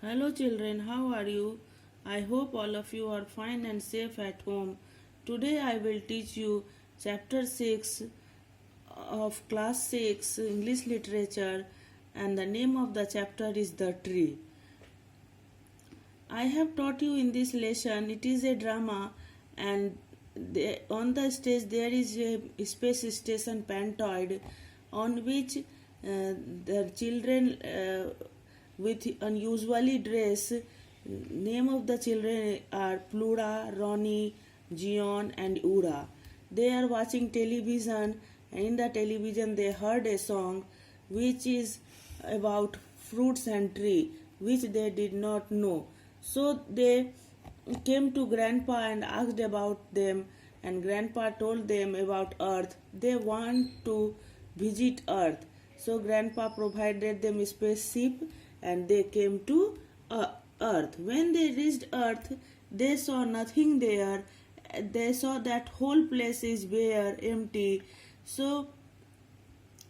Hello children, how are you? I hope all of you are fine and safe at home. Today I will teach you chapter 6 of class 6 English literature, and the name of the chapter is The Tree. I have taught you in this lesson, it is a drama, and on the stage there is a space station Pantoid on which the children with unusually dress. Name of the children are Plura, Ronnie, Gion and Ura. They are watching television, and in the television they heard a song which is about fruits and tree which they did not know. So they came to grandpa and asked about them, and grandpa told them about earth. They want to visit earth, so grandpa provided them a spaceship and they came to earth. When they reached earth, they saw nothing there. They saw that whole place is bare, empty. So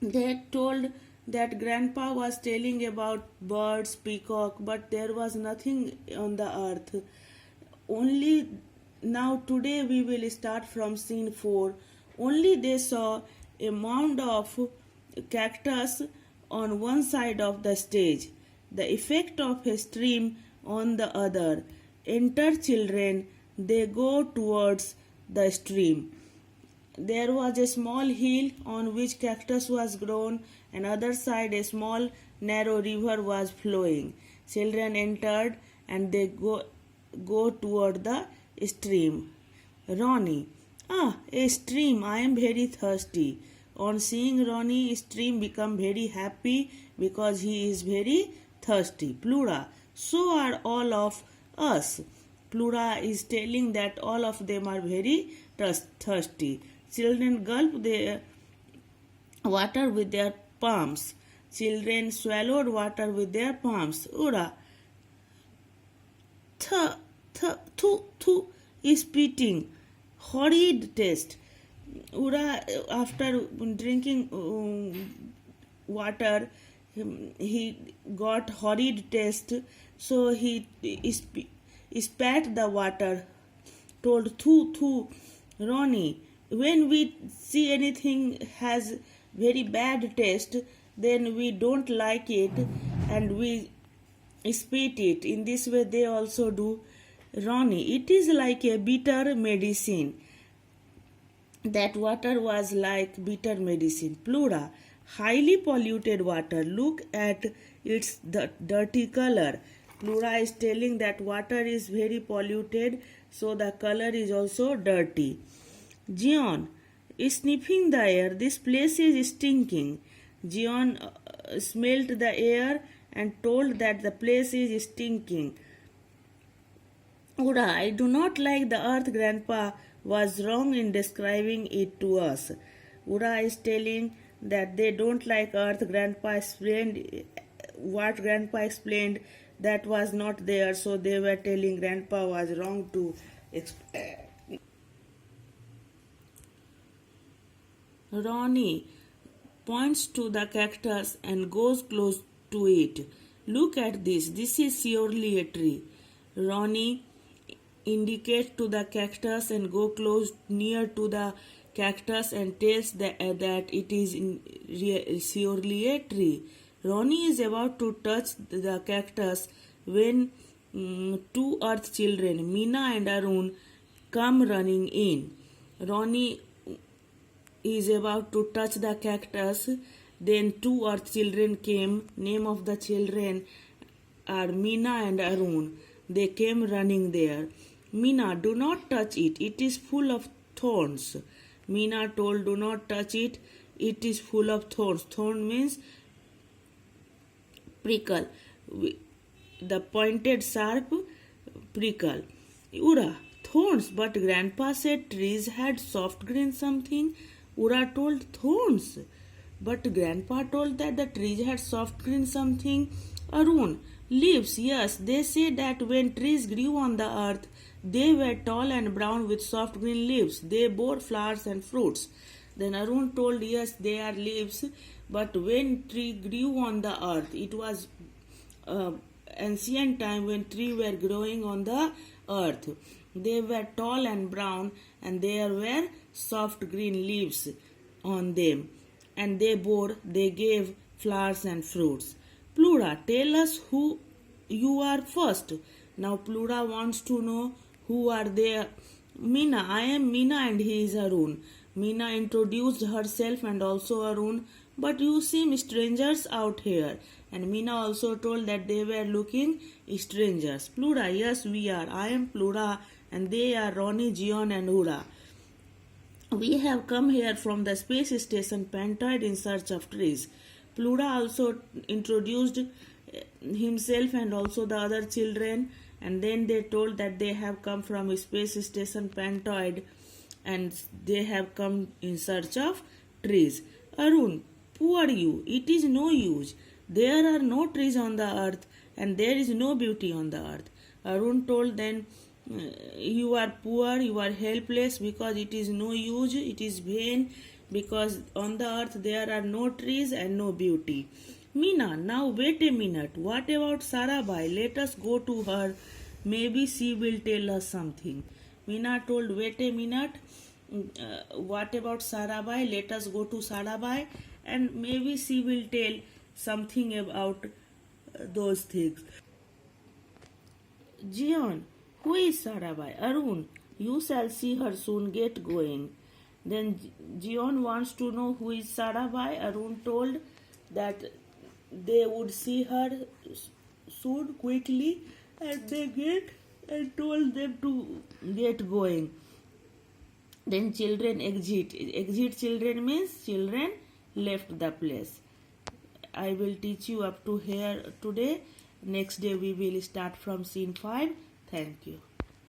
they told that grandpa was telling about birds, peacock, but there was nothing on the earth. Only now today we will start from scene 4. Only they saw a mound of cactus on one side of the stage, the effect of a stream on the other. Enter children, they go towards the stream. There was a small hill on which cactus was grown, and other side a small narrow river was flowing. Children entered and they go toward the stream. Ronnie, a stream, I am very thirsty. On seeing Ronnie, stream become very happy because he is very thirsty. Plura, so are all of us. Plura is telling that all of them are very thirsty. Children gulp their water with their palms. Children swallowed water with their palms. Ura, thu, is spitting. Horrid taste. Ura, after drinking water, he got horrid taste, so he spat the water. Told thu, Ronnie, when we see anything has very bad taste, then we don't like it and we spit it. In this way they also do. Ronnie, it is like a bitter medicine. That water was like bitter medicine. Plura, highly polluted water. Look at its dirty color. Plura is telling that water is very polluted, so the color is also dirty. Gion, sniffing the air. This place is stinking. Gion smelled the air and told that the place is stinking. Ura, I do not like the earth. Grandpa was wrong in describing it to us. Ura is telling that they don't like earth. Grandpa explained what Grandpa explained that was not there, so they were telling Grandpa was wrong to explain. Ronnie points to the cactus and goes close to it. Look at this. This is surely a tree. Ronnie indicates to the cactus and go close near to the cactus and tells that it is surely a tree. Ronnie is about to touch the cactus when two earth children, Meena and Arun, come running in. Ronnie is about to touch the cactus. Then two earth children came. Name of the children are Meena and Arun. They came running there. Meena, do not touch it. It is full of thorns. Meena told, do not touch it. It is full of thorns. Thorn means prickle. The pointed sharp prickle. Ura, thorns. But Grandpa said trees had soft green something. Ura told thorns. But Grandpa told that the trees had soft green something. Arun, leaves. Yes, they say that when trees grew on the earth, they were tall and brown with soft green leaves. They bore flowers and fruits. Then Arun told, yes, they are leaves, but when tree grew on the earth, it was ancient time when trees were growing on the earth. They were tall and brown, and there were soft green leaves on them, and they gave flowers and fruits. Plura, tell us who you are first. Now Plura wants to know who are they. Meena, I am Meena and he is Arun. Meena introduced herself and also Arun, but you seem strangers out here. And Meena also told that they were looking strangers. Plura, yes, we are. I am Plura and they are Ronnie, Gion, and Ura. We have come here from the space station Pantoid in search of trees. Plura also introduced himself and also the other children, and then they told that they have come from space station Pantoid and they have come in search of trees. Arun, who are you? It is no use. There are no trees on the earth and there is no beauty on the earth. Arun told them, you are poor, you are helpless because it is no use, it is vain because on the earth there are no trees and no beauty. Meena, now wait a minute. What about Sarabhai? Let us go to her. Maybe she will tell us something. Meena told, wait a minute. What about Sarabhai? Let us go to Sarabhai and maybe she will tell something about those things. Jian, who is Sarabhai? Arun, you shall see her soon. Get going. Then Jion wants to know who is Sarabhai. Arun told that they would see her soon, quickly, and and told them to get going. Then children exit. Exit children means children left the place. I will teach you up to here today. Next day we will start from scene 5. Thank you.